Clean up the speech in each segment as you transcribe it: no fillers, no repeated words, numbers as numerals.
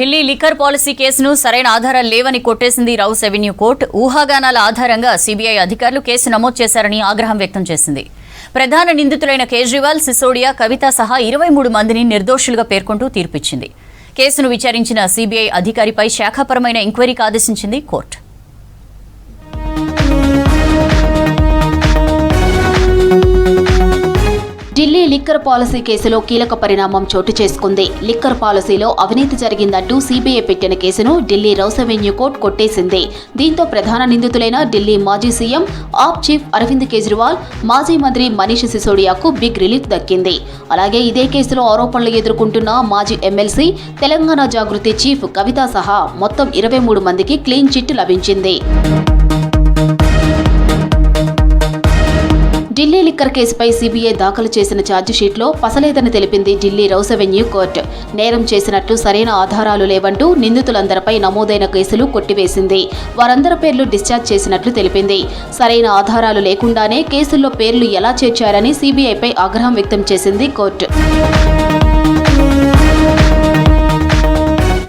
Delhi liquor policy కేసును సరైన ఆధారాలు లేవని కొట్టేసింది రౌస్ అవెన్యూ కోర్టు. ఊహాగానాల ఆధారంగా సీబీఐ అధికారులు కేసు నమోదు చేశారని ఆగ్రహం వ్యక్తం చేసింది. ప్రధాన నిందితులైన కేజ్రీవాల్, సిసోడియా, కవిత సహా 23 మందిని నిర్దోషులుగా పేర్కొంటూ తీర్పిచ్చింది. కేసును విచారించిన సీబీఐ అధికారిపై శాఖాపరమైన ఎంక్వైరీకి ఆదేశించింది కోర్టు. ఢిల్లీ లిక్కర్ పాలసీ కేసులో కీలక పరిణామం చోటు చేసుకుంది. లిక్కర్ పాలసీలో అవినీతి జరిగిందంటూ సీబీఐ పెట్టిన కేసును ఢిల్లీ రౌస్ అవెన్యూ కోర్టు కొట్టేసింది. దీంతో ప్రధాన నిందితులైన ఢిల్లీ మాజీ సీఎం, ఆప్ చీఫ్ అరవింద్ కేజ్రీవాల్, మాజీ మంత్రి మనీష్ సిసోడియాకు బిగ్ రిలీఫ్ దక్కింది. అలాగే ఇదే కేసులో ఆరోపణలు ఎదుర్కొంటున్న మాజీ ఎమ్మెల్సీ, తెలంగాణ జాగృతి చీఫ్ కవిత సహా మొత్తం 23 మందికి క్లీన్ చిట్ లభించింది. ఢిల్లీ లిక్కర్ కేసుపై సీబీఐ దాఖలు చేసిన ఛార్జిషీట్లో పసలేదని తెలిపింది ఢిల్లీ రౌస్ అవెన్యూ కోర్టు. నేరం చేసినట్లు సరైన ఆధారాలు లేవంటూ నిందితులందరిపై నమోదైన కేసులు కొట్టివేసింది. వారందరి పేర్లు డిశ్చార్జ్ చేసినట్లు తెలిపింది. సరైన ఆధారాలు లేకుండానే కేసుల్లో పేర్లు ఎలా చేర్చారని సీబీఐపై ఆగ్రహం వ్యక్తం చేసింది కోర్టు.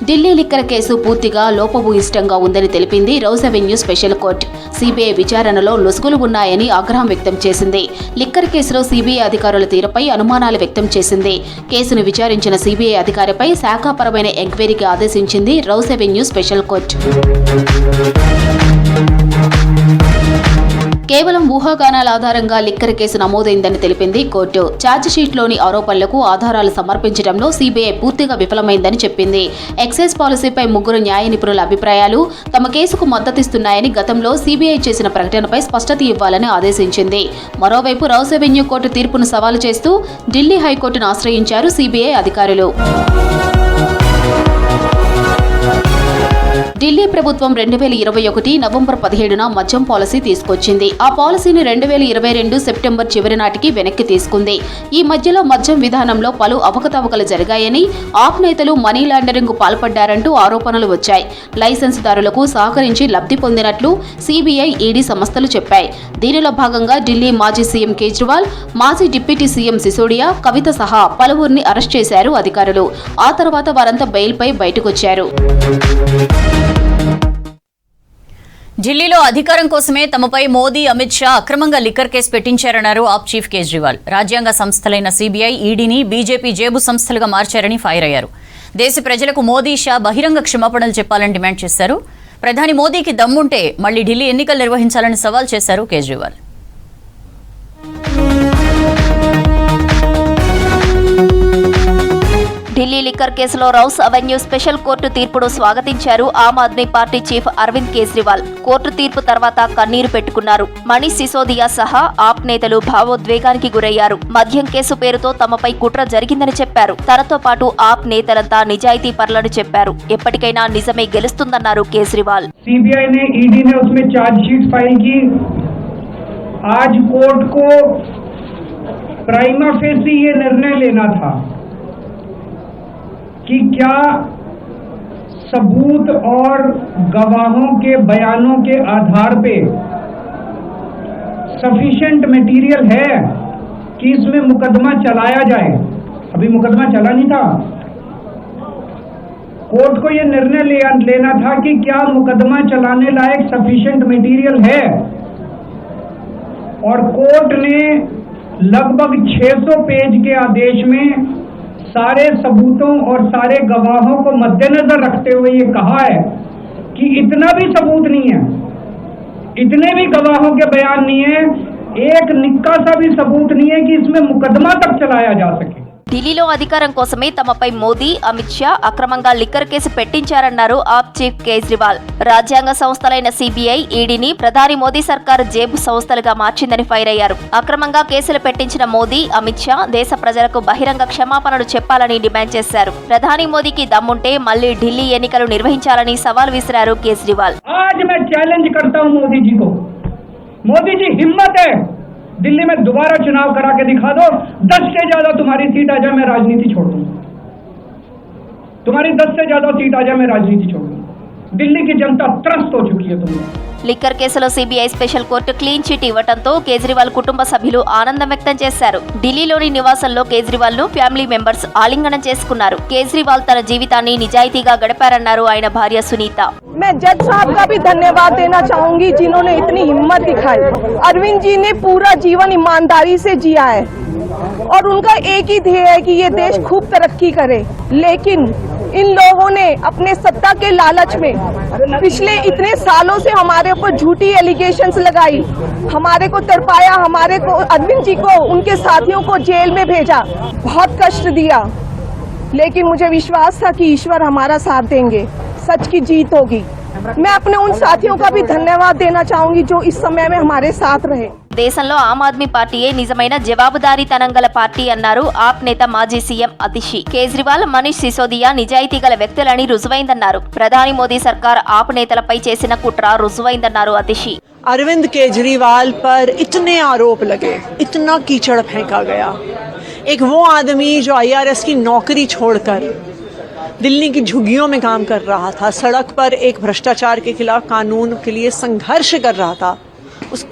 ఢిల్లీ లిక్కర్ కేసు పూర్తిగా లోపభూయిష్టంగా ఉందని తెలిపింది rows Avenue special court. CBI విచారణలో లొసుగులు ఉన్నాయని ఆగ్రహం వ్యక్తం చేసింది. లిక్కర్ కేసులో సీబీఐ అధికారుల తీరుపై అనుమానాలు వ్యక్తం చేసింది. కేసును విచారించిన సీబీఐ అధికారిపై శాఖాపరమైన ఎంక్వైరీకి ఆదేశించింది రౌస్ అవెన్యూ స్పెషల్ కోర్టు. కేవలం ఊహాగానాల ఆధారంగా లిక్కర్ కేసు నమోదైందని తెలిపింది కోర్టు. ఛార్జిషీట్లోని ఆరోపణలకు ఆధారాలు సమర్పించడంలో సీబీఐ పూర్తిగా విఫలమైందని చెప్పింది. ఎక్సైజ్ పాలసీపై 3 న్యాయ నిపుణుల అభిప్రాయాలు తమ కేసుకు మద్దతిస్తున్నాయని గతంలో సీబీఐ చేసిన ప్రకటనపై స్పష్టత ఇవ్వాలని ఆదేశించింది. మరోవైపు రౌస్ అవెన్యూ కోర్టు తీర్పును సవాలు చేస్తూ ఢిల్లీ హైకోర్టును ఆశ్రయించారు సీబీఐ అధికారులు. ఢిల్లీ ప్రభుత్వం 2021 నవంబర్ 17న మద్యం పాలసీ తీసుకొచ్చింది. ఆ పాలసీని 2022 సెప్టెంబర్ చివరి నాటికి వెనక్కి తీసుకుంది. ఈ మధ్యలో మద్యం విధానంలో పలు అవకతవకలు జరిగాయని, ఆప్ నేతలు మనీ లాండరింగ్కు పాల్పడ్డారంటూ ఆరోపణలు వచ్చాయి. లైసెన్సుదారులకు సహకరించి లబ్ధి పొందినట్లు సీబీఐ, ఈడీ సంస్థలు చెప్పాయి. దీనిలో భాగంగా ఢిల్లీ మాజీ సీఎం కేజ్రీవాల్, మాజీ డిప్యూటీ సీఎం సిసోడియా, కవిత సహా పలువురిని అరెస్ట్ చేశారు అధికారులు. ఆ తర్వాత వారంతా బెయిల్పై బయటకొచ్చారు. ఢిల్లీలో అధికారం కోసమే తమపై మోదీ, అమిత్ షా అక్రమంగా లిక్కర్ కేసు పెట్టించారన్నారు ఆప్ చీఫ్ కేజ్రీవాల్. రాజ్యాంగ సంస్థలైన సీబీఐ, ఈడీని బీజేపీ జేబు సంస్థలుగా మార్చారని ఫైర్ అయ్యారు. దేశ ప్రజలకు మోదీ, షా బహిరంగ క్షమాపణలు చెప్పాలని డిమాండ్ చేశారు. ప్రధాని మోదీకి దమ్ముంటే మళ్లీ ఢిల్లీ ఎన్నికలు నిర్వహించాలని సవాల్ చేశారు కేజ్రీవాల్. ఢిల్లీ లిక్కర్ కేసులో రౌస్ అవెన్యూ స్పెషల్ కోర్టు తీర్పును స్వాగతించారు Aam Aadmi party chief Arvind Kejriwal. Court తీర్పు తర్వాత కన్నీరు పెట్టుకున్నారు. మనీష్ సిసోదియా సహా ఆప్ నేతలు భావోద్వేగానికి గురయ్యారు. మద్యం కేసు పేరుతో తమపై కుట్ర జరిగిందని చెప్పారు. తనతో పాటు ఆప్ నేతలంతా నిజాయితీ పరులని చెప్పారు. ఎప్పటికైనా నిజమే గెలుస్తుందన్నారు కేజ్రీవాల్. सीबीआई ने, ईडी ने उसमें चार्जशीट फाइल की. आज कोर्ट को प्राइमा फेसी ये निर्णय लेना था कि क्या सबूत और गवाहों के बयानों के आधार पे सफिशिएंट मटेरियल है कि इसमें मुकदमा चलाया जाए. अभी मुकदमा चला नहीं था. कोर्ट को यह निर्णय लेना था कि क्या मुकदमा चलाने लायक सफिशिएंट मटेरियल है. और कोर्ट ने लगभग 600 पेज के आदेश में सारे सबूतों और सारे गवाहों को मद्देनजर रखते हुए ये कहा है कि इतना भी सबूत नहीं है, इतने भी गवाहों के बयान नहीं है, एक निक्का सा भी सबूत नहीं है कि इसमें मुकदमा तक चलाया जा सके. ఢిల్లీలో అధికారం కోసమే తమపై మోదీ, అమిత్ షా అక్రమంగా లిక్కర్ కేసు పెట్టించారన్నారు ఆప్ చీఫ్ కేజ్రీవాల్. రాజ్యాంగ సంస్థలైన సీబీఐ, ఈడీని ప్రధాని మోదీ సర్కారు జేబు సంస్థలుగా మార్చిందని ఫైర్ అయ్యారు. అక్రమంగా కేసులు పెట్టించిన మోదీ, అమిత్ షా దేశ ప్రజలకు బహిరంగ క్షమాపణలు చెప్పాలని డిమాండ్ చేశారు. ప్రధాని మోదీకి దమ్ముంటే మళ్లీ ఢిల్లీ ఎన్నికలు నిర్వహించాలని సవాల్ విసిరారు కేజ్రీవాల్. मोदी जी हिम्मत है, दिल्ली में दोबारा चुनाव करा के दिखा दो. 10 से ज्यादा तुम्हारी सीट आ जाए, मैं राजनीति छोड़ दूं. तुम्हारी 10 से ज्यादा सीट आ जाए, मैं राजनीति छोड़ दूं. दिल्ली की जनता त्रस्त हो चुकी है तुम लोग। లిక్కర్ కేసులో CBI special court clean chit ఇవ్వడంతో కేజ్రీవాల్ కుటుంబ సభ్యులు ఆనందం వ్యక్తం చేశారు. ఢిల్లీలోని నివాసంలో కేజ్రీవాల్ ను ఫ్యామిలీ మెంబర్స్ ఆలింగనం చేసుకున్నారు. కేజ్రీవాల్ తన జీవితాన్ని నిజాయితీగా గడిపారన్నారు ఆయన భార్య సునీత. मैं जज साहब का भी धन्यवाद देना चाहूंगी जिन्होंने इतनी हिम्मत दिखाई। अरविंद जी ने पूरा जीवन ईमानदारी से जिया है और उनका एक ही ध्येय है कि ये देश खूब तरक्की करे, लेकिन इन लोगों ने अपने सत्ता के लालच में पिछले इतने सालों से हमारे ऊपर झूठी एलिगेशंस लगाई, हमारे को तरपाया, हमारे को अरविंद जी को उनके साथियों को जेल में भेजा, बहुत कष्ट दिया, लेकिन मुझे विश्वास था कि ईश्वर हमारा साथ देंगे, सच की जीत होगी। मैं अपने उन साथियों का भी धन्यवाद देना चाहूंगी जो इस समय में हमारे साथ रहे। దేశంలో ఆమ్ ఆద్మీ పార్టీయే నిజమైన జవాబుదారీతనం గల పార్టీ అన్నారు ఆప్ నేత మాజీ సీఎం అతిషి. కేజ్రీవాల్, మనీష్ సిసోదియా నిజాయితీ గల వ్యక్తులని రుజువైందన్నారు. ప్రధాని మోదీ సర్కార్ ఆప్ నేతలపై చేసిన కుట్ర రుజువైందన్నారు అతిషి. अरविंद केजरीवाल पर इतने आरोप लगे, इतना कीचड़ फेंका गया। एक वो आदमी जो IRS की नौकरी छोड़कर दिल्ली की झुग्गियों में काम कर रहा था, सड़क पर एक भ्रष्टाचार के खिलाफ कानून के लिए संघर्ष कर रहा था,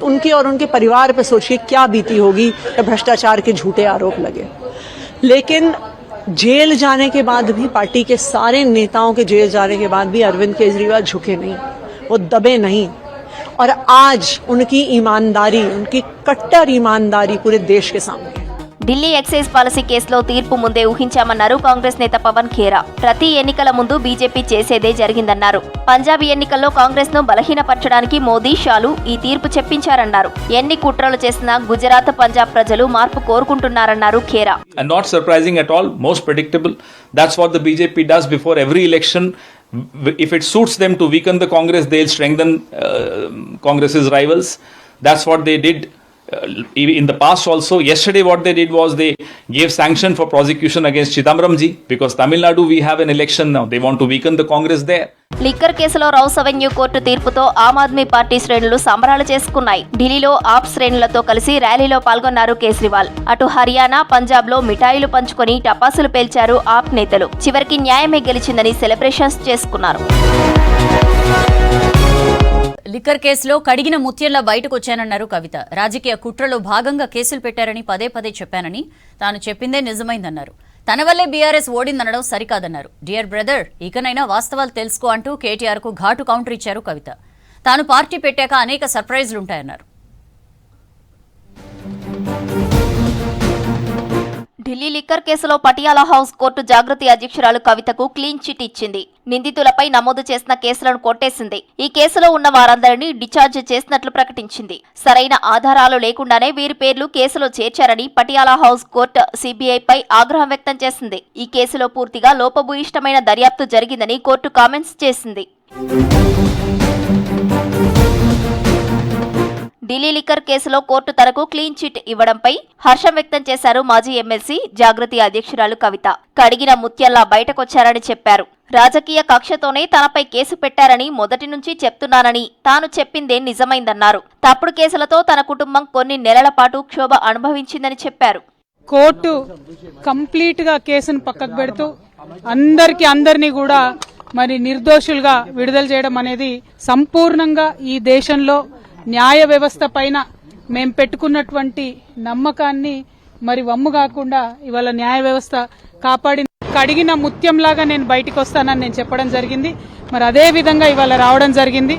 उनके और उनके परिवार पे सोचिए क्या बीती होगी जब भ्रष्टाचार के झूठे आरोप लगे। लेकिन जेल जाने के बाद भी, पार्टी के सारे नेताओं के जेल जाने के बाद भी अरविंद केजरीवाल झुके नहीं, वो दबे नहीं, और आज उनकी ईमानदारी, उनकी कट्टर ईमानदारी पूरे देश के सामने। ఢిల్లీ ఎక్సైజ్ పాలసీ కేసులో తీర్పు ముందే ఊహించామన్నారు కాంగ్రెస్ నేత పవన్ ఖేరా. ప్రతి ఎన్నికల ముందు బీజేపీ చేసేదే జరిగిందన్నారు. పంజాబ్ ఎన్నికల్లో కాంగ్రెస్ ను బలహీనపరచడానికి మోదీ, షాలు ఈ తీర్పు చెప్పించారన్నారు. ఎన్ని కుట్రలు చేసినా గుజరాత్, పంజాబ్ ప్రజలు మార్పు కోరుకుంటున్నారన్నారు Khera. And not surprising at all, most predictable. That's what the BJP does before every election. If it suits them to weaken the Congress, they'll strengthen Congress's rivals. That's what they did in the past also. Yesterday what they did was they gave sanction for prosecution against Chidambaram ji, because Tamil Nadu we have an election now. They want to weaken the Congress there. Liquor కేసులో Rouse avenue court తీర్పుతో ఆమ్ Aadmi party శ్రేణులు సంబరాలు చేసుకున్నాయి. ఢిల్లీలో ఆప్ శ్రేణులతో కలిసి ర్యాలీలో పాల్గొన్నారు కేజ్రీవాల్. అటు హర్యానా, పంజాబ్ లో మిఠాయిలు పంచుకొని టపాసులు పేల్చారు ఆప్ నేతలు. చివరికి న్యాయమే గెలిచిందని సెలబ్రేషన్స్ చేసుకున్నారు. లిక్కర్ కేసులో కడిగిన ముత్యంలా బయటకు వచ్చానన్నారు కవిత. రాజకీయ కుట్రలో భాగంగా కేసులు పెట్టారని పదే పదే చెప్పానని, తాను చెప్పిందే నిజమైందన్నారు. తన వల్లే బీఆర్ఎస్ ఓడిందనడం సరికాదన్నారు. డియర్ బ్రదర్, ఇకనైనా వాస్తవాలు తెలుసుకో అంటూ కేటీఆర్ కు ఘాటు కౌంటర్ ఇచ్చారు కవిత. తాను పార్టీ పెట్టాక అనేక సర్ప్రైజ్లుంటాయన్నారు. ఢిల్లీ లిక్కర్ కేసులో పటియాలా హౌస్ కోర్టు జాగృతి అధ్యక్షురాలు కవితకు క్లీన్ చిట్ ఇచ్చింది. నిందితులపై నమోదు చేసిన కేసులను కొట్టేసింది. ఈ కేసులో ఉన్న వారందరినీ డిశ్చార్జ్ చేసినట్లు ప్రకటించింది. సరైన ఆధారాలు లేకుండానే వీరి పేర్లు కేసులో చేర్చారని పటియాలా హౌస్ కోర్టు సిబిఐపై ఆగ్రహం వ్యక్తం చేసింది. ఈ కేసులో పూర్తిగా లోపభూయిష్టమైన దర్యాప్తు జరిగిందని కోర్టు కామెంట్స్ చేసింది. ఢిల్లీ లిక్కర్ కేసులో కోర్టు తనకు క్లీన్ చిట్ ఇవ్వడంపై హర్షం వ్యక్తం చేశారు మాజీ ఎమ్మెల్సీ జాగృతి అధ్యక్షురాలు కవిత. కడిగిన ముత్యంలా బయటకొచ్చారని చెప్పారు. రాజకీయ కక్షతోనే తనపై కేసు పెట్టారని మొదటి నుంచి చెప్తున్నానని, తాను చెప్పిందే నిజమైందన్నారు. తప్పుడు కేసులతో తన కుటుంబం కొన్ని నెలల పాటు క్షోభ అనుభవించిందని చెప్పారు. కోర్టు కంప్లీట్ గా కేసును పక్కకు పెడుతూ అందరినీ కూడా మరి నిర్దోషులుగా విడుదల చేయడం అనేది సంపూర్ణంగా ఈ దేశంలో న్యాయ వ్యవస్థ పైన మేము పెట్టుకున్నటువంటి నమ్మకాన్ని మరి వమ్ము కాకుండా ఇవాళ న్యాయ వ్యవస్థ కాపాడి కడిగిన ముత్యంలాగా నేను బయటికి వస్తానని నేను చెప్పడం జరిగింది. మరి అదే విధంగా ఇవాళ రావడం జరిగింది.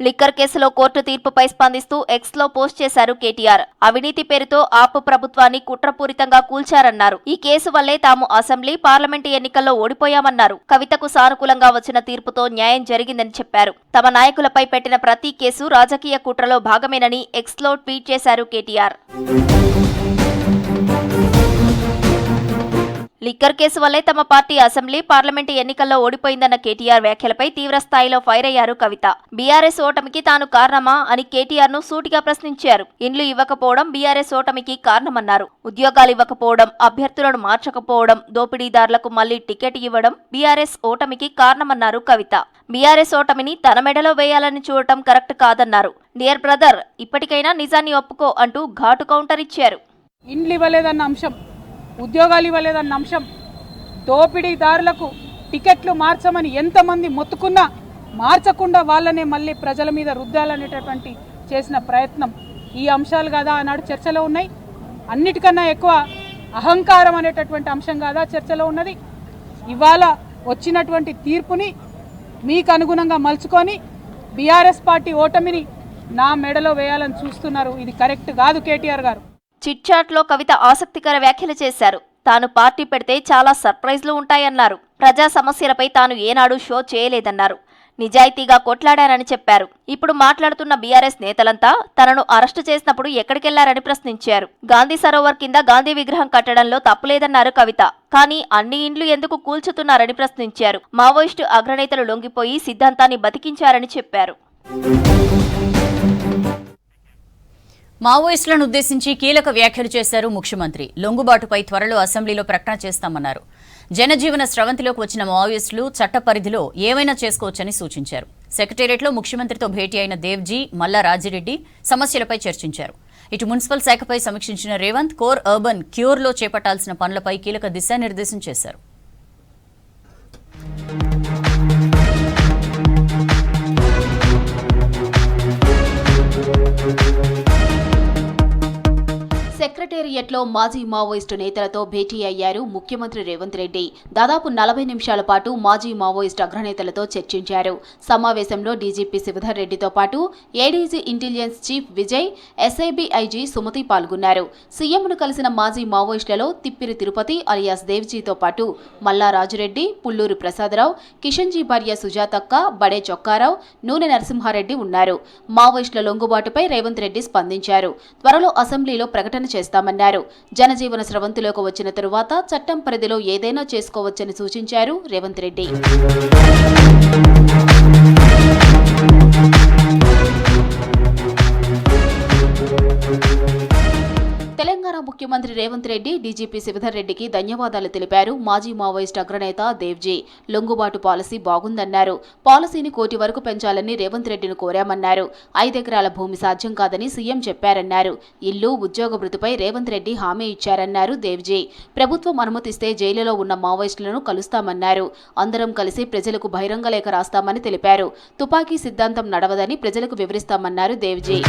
లిక్కర్ కేసులో కోర్టు తీర్పుపై స్పందిస్తూ ఎక్స్ లో పోస్ట్ చేశారు కేటీఆర్. అవినీతి పేరుతో ఆప్ ప్రభుత్వాన్ని కుట్రపూరితంగా కూల్చారన్నారు. ఈ కేసు వల్లే తాము అసెంబ్లీ, పార్లమెంటు ఎన్నికల్లో ఓడిపోయామన్నారు. కవితకు సానుకూలంగా వచ్చిన తీర్పుతో న్యాయం జరిగిందని చెప్పారు. తమ నాయకులపై పెట్టిన ప్రతి కేసు రాజకీయ కుట్రలో భాగమేనని ఎక్స్ లో ట్వీట్ చేశారు కేటీఆర్. లిక్కర్ కేసు వల్లే తమ పార్టీ అసెంబ్లీ, పార్లమెంటు ఎన్నికల్లో ఓడిపోయిందన్న కేటీఆర్ వ్యాఖ్యలపై తీవ్ర స్థాయిలో ఫైర్ అయ్యారు కవిత. బీఆర్ఎస్ ఓటమికి తాను కారణమా అని కేటీఆర్ ను సూటిగా ప్రశ్నించారు. ఇండ్లు ఇవ్వకపోవడం బీఆర్ఎస్ ఓటమికి కారణమన్నారు. ఉద్యోగాలు ఇవ్వకపోవడం, అభ్యర్థులను మార్చకపోవడం, దోపిడీదారులకు మళ్లీ టికెట్ ఇవ్వడం బీఆర్ఎస్ ఓటమికి కారణమన్నారు కవిత. బీఆర్ఎస్ ఓటమిని తన మెడలో వేయాలని చూడటం కరెక్ట్ కాదన్నారు. డియర్ బ్రదర్, ఇప్పటికైనా నిజాన్ని ఒప్పుకో అంటూ ఘాటు కౌంటర్ ఇచ్చారు. ఇండ్లు ఇవ్వలేదన్న అంశం, ఉద్యోగాలు ఇవ్వలేదన్న అంశం, దోపిడీదారులకు టికెట్లు మార్చమని ఎంతమంది మొత్తుకున్నా మార్చకుండా వాళ్ళనే మళ్ళీ ప్రజల మీద రుద్దాలనేటటువంటి చేసిన ప్రయత్నం ఈ అంశాలు కదా ఆనాడు చర్చలో ఉన్నాయి. అన్నిటికన్నా ఎక్కువ అహంకారం అనేటటువంటి అంశం కాదా చర్చలో ఉన్నది. ఇవాళ వచ్చినటువంటి తీర్పుని మీకు అనుగుణంగా మలుచుకొని బీఆర్ఎస్ పార్టీ ఓటమిని నా మెడలో వేయాలని చూస్తున్నారు. ఇది కరెక్ట్ కాదు కేటీఆర్ గారు. చిట్చాట్లో కవిత ఆసక్తికర వ్యాఖ్యలు చేశారు. తాను పార్టీ పెడితే చాలా సర్ప్రైజ్లు ఉంటాయన్నారు. ప్రజా సమస్యలపై తాను ఏనాడు షో చేయలేదన్నారు. నిజాయితీగా కొట్లాడారని చెప్పారు. ఇప్పుడు మాట్లాడుతున్న బీఆర్ఎస్ నేతలంతా తనను అరెస్టు చేసినప్పుడు ఎక్కడికెళ్లారని ప్రశ్నించారు. గాంధీ సరోవర్ కింద గాంధీ విగ్రహం కట్టడంలో తప్పులేదన్నారు కవిత. కానీ అన్ని ఇండ్లు ఎందుకు కూల్చుతున్నారని ప్రశ్నించారు. మావోయిస్టు అగ్రనేతలు లొంగిపోయి సిద్ధాంతాన్ని బతికించారని చెప్పారు. మావోయిస్టులను ఉద్దేశించి కీలక వ్యాఖ్యలు చేశారు ముఖ్యమంత్రి. లొంగుబాటుపై త్వరలో అసెంబ్లీలో ప్రకటన చేస్తామన్నారు. జనజీవన స్రవంతిలోకి వచ్చిన మావోయిస్టులు చట్ట పరిధిలో ఏమైనా చేసుకోవచ్చని సూచించారు. సెక్రటేరియట్లో ముఖ్యమంత్రితో భేటీ అయిన దేవ్జీ, మల్లా రాజిరెడ్డి సమస్యలపై చర్చించారు. ఇటు మున్సిపల్ శాఖపై సమీక్షించిన రేవంత్ కోర్ అర్బన్ క్యూర్లో చేపట్టాల్సిన పనులపై కీలక దిశానిర్దేశం చేశారు. సెక్రటేరియట్లో మాజీ మావోయిస్టు నేతలతో భేటీ అయ్యారు ముఖ్యమంత్రి రేవంత్ రెడ్డి. దాదాపు 40 నిమిషాల పాటు మాజీ మావోయిస్టు అగ్రనేతలతో చర్చించారు. సమావేశంలో డీజీపీ శివధర్ రెడ్డితో పాటు ADG intelligence chief Vijay, SIB IG Sumathi పాల్గొన్నారు. సీఎంను కలిసిన మాజీ మావోయిస్టులలో తిప్పిరి తిరుపతి అలియాస్ దేవ్జీతో పాటు మల్లా రాజురెడ్డి, పుల్లూరు ప్రసాదరావు, కిషన్జీ భార్య సుజాతక్క, బడే చొక్కారావు, నూనె నరసింహారెడ్డి ఉన్నారు. మావోయిస్టుల లొంగుబాటుపై రేవంత్ రెడ్డి స్పందించారు. త్వరలో అసెంబ్లీలో ప్రకటన చేస్తామన్నారు. జనజీవన స్రవంతిలోకి వచ్చిన తరువాత చట్టం పరిధిలో ఏదైనా చేసుకోవచ్చని సూచించారు రేవంత్ రెడ్డి. తెలంగాణ ముఖ్యమంత్రి రేవంత్ రెడ్డి డీజీపీ శివధర్ రెడ్డికి ధన్యవాదాలు తెలిపారు. మాజీ మావోయిస్ట్ అగ్రనేత దేవ్జీ లొంగుబాటు పాలసీ బాగుందన్నారు. పాలసీని 1 కోటి వరకు పెంచాలని రేవంత్ రెడ్డిని కోరామన్నారు. 5 ఎకరాల భూమి సాధ్యం కాదని సీఎం చెప్పారన్నారు. ఇల్లు, ఉద్యోగ భృతిపై రేవంత్ రెడ్డి హామీ ఇచ్చారన్నారు దేవ్జీ. ప్రభుత్వం అనుమతిస్తే జైలులో ఉన్న మావోయిస్టులను కలుస్తామన్నారు. అందరం కలిసి ప్రజలకు బహిరంగ లేఖ రాస్తామని తెలిపారు. తుపాకీ సిద్ధాంతం నడవదని ప్రజలకు వివరిస్తామన్నారు దేవ్జీ.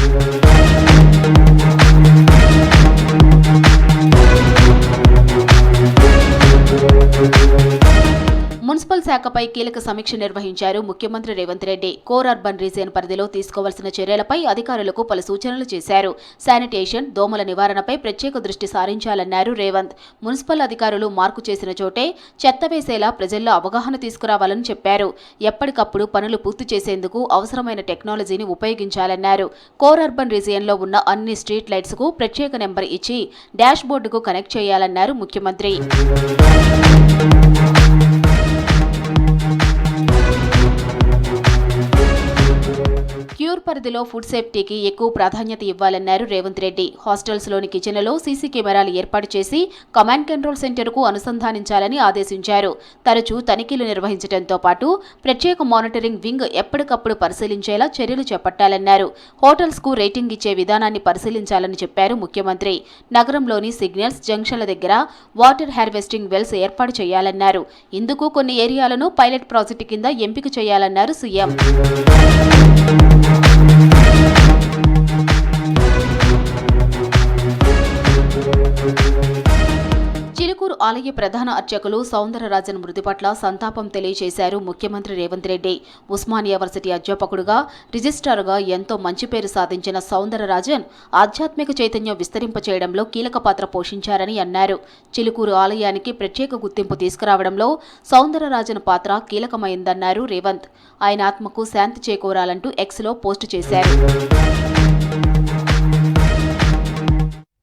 మున్సిపల్ శాఖపై కీలక సమీక్ష నిర్వహించారు ముఖ్యమంత్రి Revanth Reddy. Core urban region పరిధిలో తీసుకోవాల్సిన చర్యలపై అధికారులకు పలు సూచనలు చేశారు. శానిటేషన్, దోమల నివారణపై ప్రత్యేక దృష్టి సారించాలన్నారు రేవంత్. మున్సిపల్ అధికారులు మార్కు చేసిన చోటే చెత్త వేసేలా ప్రజల్లో అవగాహన తీసుకురావాలని చెప్పారు. ఎప్పటికప్పుడు పనులు పూర్తి చేసేందుకు అవసరమైన టెక్నాలజీని ఉపయోగించాలన్నారు. కోర్ అర్బన్ రీజియన్లో ఉన్న అన్ని స్ట్రీట్ లైట్స్ కు ప్రత్యేక నెంబర్ ఇచ్చి డాష్ బోర్డుకు కనెక్ట్ చేయాలన్నారు ముఖ్యమంత్రి. క్యూర్ పరిధిలో ఫుడ్ సేఫ్టీకి ఎక్కువ ప్రాధాన్యత ఇవ్వాలన్నారు రేవంత్ రెడ్డి. హాస్టల్స్లోని కిచెన్లలో సీసీ కెమెరాలు ఏర్పాటు చేసి కమాండ్ కంట్రోల్ సెంటర్కు అనుసంధానించాలని ఆదేశించారు. తరచూ తనిఖీలు నిర్వహించడంతో పాటు ప్రత్యేక మానిటరింగ్ వింగ్ ఎప్పటికప్పుడు పరిశీలించేలా చర్యలు చేపట్టాలన్నారు. హోటల్స్కు రేటింగ్ ఇచ్చే విధానాన్ని పరిశీలించాలని చెప్పారు ముఖ్యమంత్రి. నగరంలోని సిగ్నల్స్, జంక్షన్ల దగ్గర వాటర్ హార్వెస్టింగ్ వెల్స్ ఏర్పాటు చేయాలన్నారు. ఇందుకు కొన్ని ఏరియాలను పైలట్ ప్రాజెక్టు కింద ఎంపిక చేయాలన్నారు సీఎం. చిలుకూరు ఆలయ ప్రధాన అర్చకులు సౌందరరాజన్ మృతి పట్ల సంతాపం తెలియజేశారు ముఖ్యమంత్రి రేవంత్ రెడ్డి. ఉస్మానియా యూనివర్సిటీ అధ్యాపకుడుగా, రిజిస్ట్రార్గా ఎంతో మంచి పేరు సాధించిన సౌందరరాజన్ ఆధ్యాత్మిక చైతన్యం విస్తరింపచేయడంలో కీలక పాత్ర పోషించారని అన్నారు. చిలుకూరు ఆలయానికి ప్రత్యేక గుర్తింపు తీసుకురావడంలో సౌందరరాజన్ పాత్ర కీలకమైందన్నారు రేవంత్. ఆయన ఆత్మకు శాంతి చేకూరాలంటూ ఎక్స్లో పోస్టు చేశారు.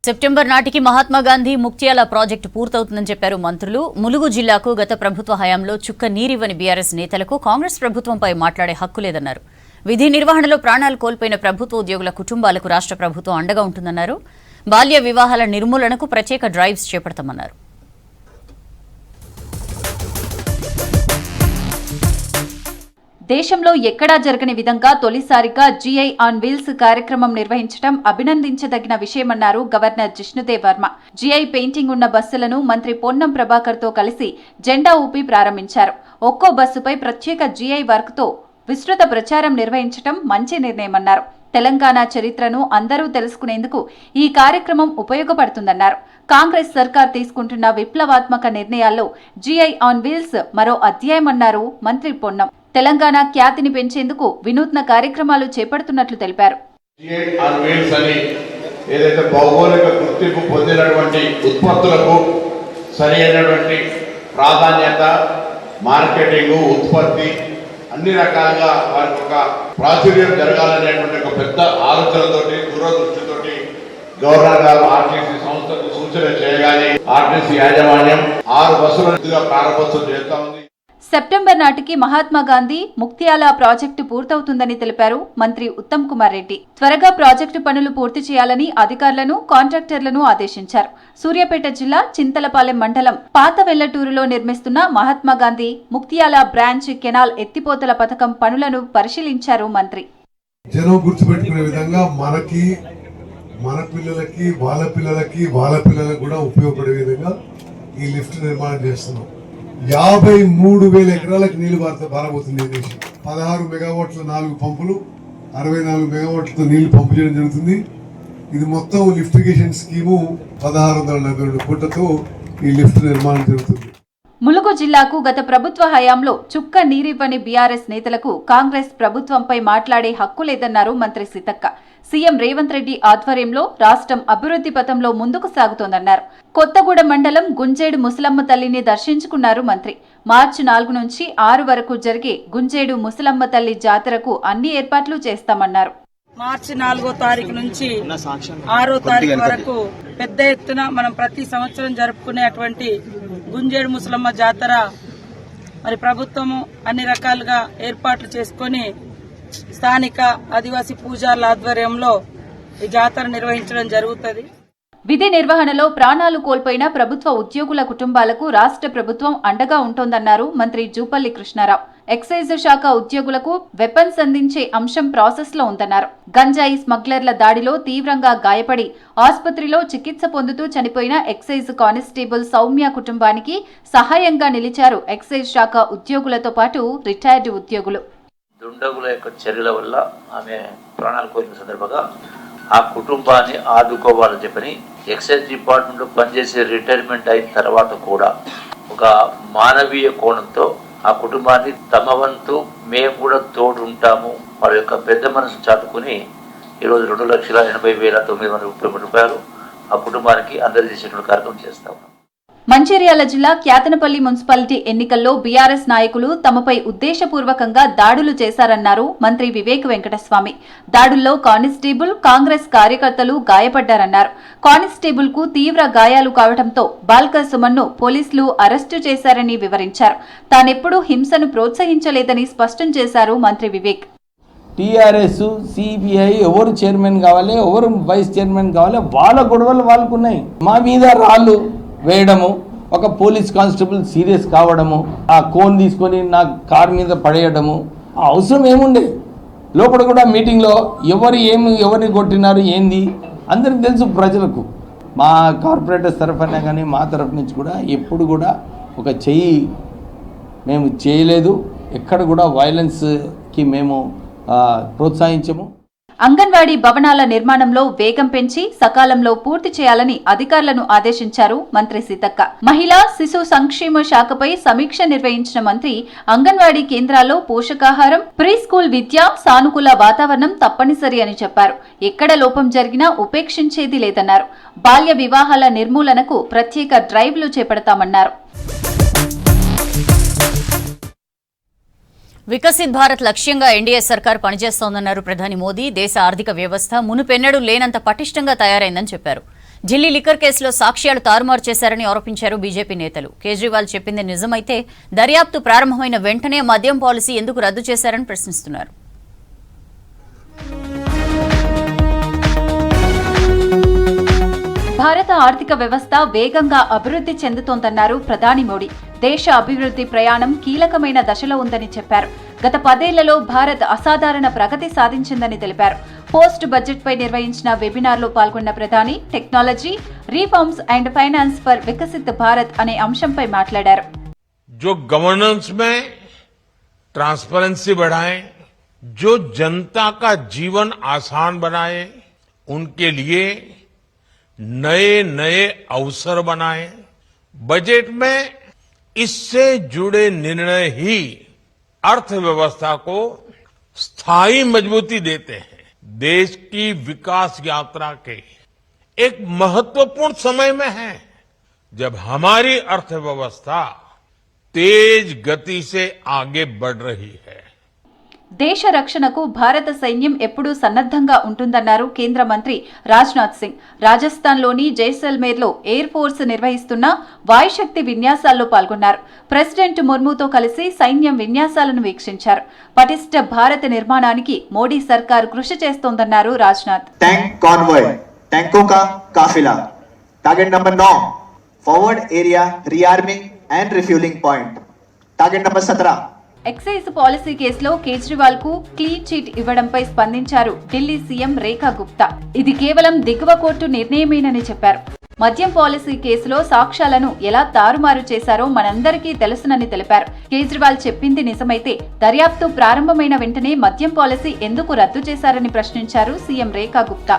సెప్టెంబర్ నాటికి మహాత్మాగాంధీ ముక్త్యాల ప్రాజెక్టు పూర్తవుతుందని చెప్పారు మంత్రులు. ములుగు జిల్లాకు గత ప్రభుత్వ హయాంలో చుక్క నీరివ్వని బీఆర్ఎస్ నేతలకు కాంగ్రెస్ ప్రభుత్వంపై మాట్లాడే హక్కు లేదన్నారు. విధి నిర్వహణలో ప్రాణాలు కోల్పోయిన ప్రభుత్వ ఉద్యోగుల కుటుంబాలకు రాష్ట్ర ప్రభుత్వం అండగా ఉంటుందన్నారు. బాల్య వివాహాల నిర్మూలనకు ప్రత్యేక డ్రైవ్స్ చేపడతామన్నారు. దేశంలో ఎక్కడా జరగని విధంగా తొలిసారిగా జీఐ ఆన్ వీల్స్ కార్యక్రమం నిర్వహించడం అభినందించదగిన విషయమన్నారు governor Jishnudev Varma. GI painting ఉన్న బస్సులను మంత్రి పొన్నం ప్రభాకర్ తో కలిసి జెండా ఊపి ప్రారంభించారు. ఒక్కో బస్సుపై ప్రత్యేక జీఐ వర్క్ తో విస్తృత ప్రచారం నిర్వహించడం మంచి నిర్ణయమన్నారు. తెలంగాణ చరిత్రను అందరూ తెలుసుకునేందుకు ఈ కార్యక్రమం ఉపయోగపడుతుందన్నారు. కాంగ్రెస్ సర్కార్ తీసుకుంటున్న విప్లవాత్మక నిర్ణయాల్లో జీఐ ఆన్ వీల్స్ మరో అధ్యాయమన్నారు మంత్రి పొన్నం. తెలంగాణ ఖ్యాతిని పెంచేందుకు వినూత్న కార్యక్రమాలు చేపడుతున్నట్లు తెలిపారు. ఏదైతే భౌగోళిక గుర్తింపు పొందినటువంటి ఉత్పత్తులకు సరైనటువంటి ప్రాధాన్యత, మార్కెటింగ్, ఉత్పత్తి అన్ని రకాలుగా వారికి ఒక ప్రాచుర్యం జరగాలనేటువంటి ఒక పెద్ద ఆలోచనతోటి, దూరదృష్టితోటి గవర్నర్ గారు ఆర్టీసీ సంస్థకు సూచన చేయగానే ఆర్టీసీ యాజమాన్యం 6 బస్సులుగా ప్రారంభోత్సవం చేస్తా ఉంది. సెప్టెంబర్ నాటికి మహాత్మా గాంధీ ముక్తియాల ప్రాజెక్టు పూర్తవుతుందని తెలిపారు మంత్రి ఉత్తమ్ కుమార్ రెడ్డి. త్వరగా ప్రాజెక్టు పనులు పూర్తి చేయాలని అధికారులను, కాంట్రాక్టర్లను ఆదేశించారు. సూర్యాపేట జిల్లా చింతలపాలెం మండలం పాత వెల్లటూరులో నిర్మిస్తున్న మహాత్మా గాంధీ ముక్తియాల బ్రాంచ్ కెనాల్ ఎత్తిపోతల పథకం పనులను పరిశీలించారు మంత్రి. జనం గుర్తుపెట్టుకునే విధంగా మనకి, మన పిల్లలకి, వాళ్ళ పిల్లలకి, వాళ్ళ పిల్లలకు కూడా ఉపయోగపడే విధంగా ఈ లిఫ్ట్ నిర్మాణం చేస్తున్నాం. 53,000 ఎకరాలకు నీళ్లు పారబోతుంది. 16 మెగావాట్ల 4 పంపులు, 64 మెగావాట్లతో నీళ్లు పంపు చేయడం జరుగుతుంది. ఇది మొత్తం లిఫ్టిగేషన్ స్కీము 1642 కోట్లతో ఈ లిఫ్ట్ నిర్మాణం జరుగుతుంది. ములుగు జిల్లాకు గత ప్రభుత్వ హయాంలో చుక్క నీరివ్వని బీఆర్ఎస్ నేతలకు కాంగ్రెస్ ప్రభుత్వంపై మాట్లాడే హక్కు లేదన్నారు మంత్రి సీతక్క. సీఎం రేవంత్ రెడ్డి ఆధ్వర్యంలో రాష్ట్రం అభివృద్ధి పథంలో ముందుకు సాగుతోందన్నారు. కొత్తగూడెం మండలం గుంజేడు ముసలమ్మ తల్లిని దర్శించుకున్నారు మంత్రి. మార్చి 4 నుంచి 6 వరకు జరిగే గుంజేడు ముసలమ్మ తల్లి జాతరకు అన్ని ఏర్పాట్లు చేస్తామన్నారు. మార్చి 4వ తారీఖు నుంచి 6వ తారీఖు వరకు పెద్ద ఎత్తున మనం ప్రతి సంవత్సరం జరుపుకునేటువంటి గుంజేడు ముసలమ్మ జాతర మరి ప్రభుత్వము అన్ని రకాలుగా ఏర్పాట్లు చేసుకుని స్థానిక ఆదివాసీ పూజారుల ఆధ్వర్యంలో ఈ జాతర నిర్వహించడం జరుగుతుంది. విధి నిర్వహణలో ప్రాణాలు కోల్పోయిన ప్రభుత్వ ఉద్యోగుల కుటుంబాలకు రాష్ట్ర ప్రభుత్వం అండగా ఉంటోందన్నారు మంత్రి జూపల్లి కృష్ణారావు. ఎక్సైజ్ శాఖ ఉద్యోగులకు వెపన్స్ అందించే అంశం ప్రాసెస్ లో ఉందన్నారు. గంజాయి స్మగ్లర్ల దాడిలో తీవ్రంగా గాయపడి ఆసుపత్రిలో చికిత్స పొందుతూ చనిపోయిన ఎక్సైజ్ కానిస్టేబుల్ సౌమ్య కుటుంబానికి సహాయంగా నిలిచారు ఎక్సైజ్ శాఖ ఉద్యోగులతో పాటు రిటైర్డ్ ఉద్యోగులు. దుండగుల యొక్క చర్యల వల్ల ఆమె ప్రాణాలు కోల్పోయిన సందర్భంగా ఆ కుటుంబాన్ని ఆదుకోవాలని చెప్పని ఎక్సైజ్ డిపార్ట్మెంట్లో పనిచేసే రిటైర్మెంట్ అయిన తర్వాత కూడా ఒక మానవీయ కోణంతో ఆ కుటుంబాన్ని తమ వంతు మేము కూడా తోడు ఉంటాము వాళ్ళ యొక్క పెద్ద మనసు చాటుకుని ఈరోజు 2,80,930 రూపాయలు ఆ కుటుంబానికి అందజేసేటువంటి కార్యక్రమం చేస్తా ఉన్నాం. మంచిర్యాల జిల్లా క్యాతనపల్లి మున్సిపాలిటీ ఎన్నికల్లో బీఆర్ఎస్ నాయకులు తమపై ఉద్దేశపూర్వకంగా దాడులు చేశారన్నారు మంత్రి వివేక్ వెంకటస్వామి. దాడుల్లో కానిస్టేబుల్, కాంగ్రెస్ కార్యకర్తలు గాయపడ్డారన్నారు. కానిస్టేబుల్ కు తీవ్ర గాయాలు కావడంతో బాల్కర్ సుమన్ను పోలీసులు అరెస్టు చేశారని వివరించారు. తానెప్పుడూ హింసను ప్రోత్సహించలేదని స్పష్టం చేశారు మంత్రి వివేక్. టీఆర్ఎస్, సిపిఐ ఎవరు చైర్మన్ కావాలి, ఎవరు వైస్ చైర్మన్ కావాలి, వాళ్ళ గొడవలు వాళ్ళకున్నాయి. మా మీద రాళ్ళు వేయడము, ఒక పోలీస్ కానిస్టేబుల్ సీరియస్ కావడము, ఆ కోన్ తీసుకొని నా కార్ మీద పడేయడము అవసరం ఏముండే. లోపల కూడా మీటింగ్లో ఎవరిని కొట్టినారు ఏంది అందరికి తెలుసు ప్రజలకు. మా కార్పొరేటర్స్ తరఫున కానీ మా తరఫు నుంచి కూడా ఎప్పుడు కూడా ఒక చెయ్యి మేము చేయలేదు. ఎక్కడ కూడా వైలెన్స్కి మేము ప్రోత్సహించము. అంగన్వాడీ భవనాల నిర్మాణంలో వేగం పెంచి సకాలంలో పూర్తి చేయాలని అధికారులను ఆదేశించారు మంత్రి సీతక్క. మహిళా శిశు సంక్షేమ శాఖపై సమీక్ష నిర్వహించిన మంత్రి అంగన్వాడీ కేంద్రాల్లో పోషకాహారం, ప్రీ స్కూల్ విద్య, సానుకూల వాతావరణం తప్పనిసరి అని చెప్పారు. ఎక్కడ లోపం జరిగినా ఉపేక్షించేది లేదన్నారు. బాల్య వివాహాల నిర్మూలనకు ప్రత్యేక డ్రైవ్లు చేపడతామన్నారు. వికసిత్ భారత్ లక్ష్యంగా ఎన్డీఏ సర్కార్ పనిచేస్తోందన్నారు ప్రధాని మోదీ. దేశ ఆర్థిక వ్యవస్థ మునుపెన్నడూ లేనంత పటిష్టంగా తయారైందని చెప్పారు. ఢిల్లీ లిక్కర్ కేసులో సాక్ష్యాలు తారుమారు చేశారని ఆరోపించారు బీజేపీ నేతలు. కేజ్రీవాల్ చెప్పింది నిజమైతే దర్యాప్తు ప్రారంభమైన వెంటనే మద్యం పాలసీ ఎందుకు రద్దు చేశారని ప్రశ్నిస్తున్నారు. భారత ఆర్థిక వ్యవస్థ వేగంగా అభివృద్ధి చెందుతోందన్నారు ప్రధాని మోడీ. దేశ అభివృద్ధి ప్రయాణం కీలకమైన దశలో ఉందని చెప్పారు. గత 10 ఏళ్లలో భారత్ అసాధారణ ప్రగతి సాధించిందని తెలిపారు. పోస్ట్ బడ్జెట్ పై నిర్వహించిన వెబినార్లో పాల్గొన్న ప్రధాని technology, reforms and finance for Viksit Bharat అనే అంశంపై మాట్లాడారు. जो गवर्नेंस में ट्रांसपेरेंसी बढ़ाएं, जो जनता का जीवन आसान बनाए, उनके लिए नए नए अवसर बनाए। बजट में इससे जुड़े निर्णय ही अर्थव्यवस्था को स्थायी मजबूती देते हैं। देश की विकास यात्रा के एक महत्वपूर्ण समय में है, जब हमारी अर्थव्यवस्था तेज गति से आगे बढ़ रही है। దేశ రక్షణకు భారత సైన్యం ఎప్పుడూ సన్నద్ధంగా ఉంటుందన్నారు కేంద్ర మంత్రి రాజ్నాథ్ సింగ్. రాజస్థాన్లోని జైసల్మేర్లో ఎయిర్ ఫోర్స్ నిర్వహిస్తున్న వాయుశక్తి విన్యాసాల్లో పాల్గొన్నారు. ప్రెసిడెంట్ ముర్ముతో కలిసి సైన్యం విన్యాసాలను వీక్షించారు. పటిష్ట భారత నిర్మాణానికి మోడీ సర్కార్ కృషి చేస్తోందన్నారు రాజ్నాథ్. टैंक कॉन्वॉय, टैंकों का काफिला, target number 9 forward area rearming and refuelling point, target number 17 excise policy కేసులో కేజ్రీవాల్ కు క్లీన్ చిట్ ఇవ్వడంపై స్పందించారు ఢిల్లీ సీఎం రేఖా గుప్తా. ఇది కేవలం దిగువ కోర్టు నిర్ణయమేనని చెప్పారు. మద్యం పాలసీ కేసులో సాక్ష్యాలను ఎలా తారుమారు చేశారో మనందరికీ తెలుసునని తెలిపారు. కేజ్రీవాల్ చెప్పింది నిజమైతే దర్యాప్తు ప్రారంభమైన వెంటనే మద్యం పాలసీ ఎందుకు రద్దు చేశారని ప్రశ్నించారు సీఎం రేఖా గుప్తా.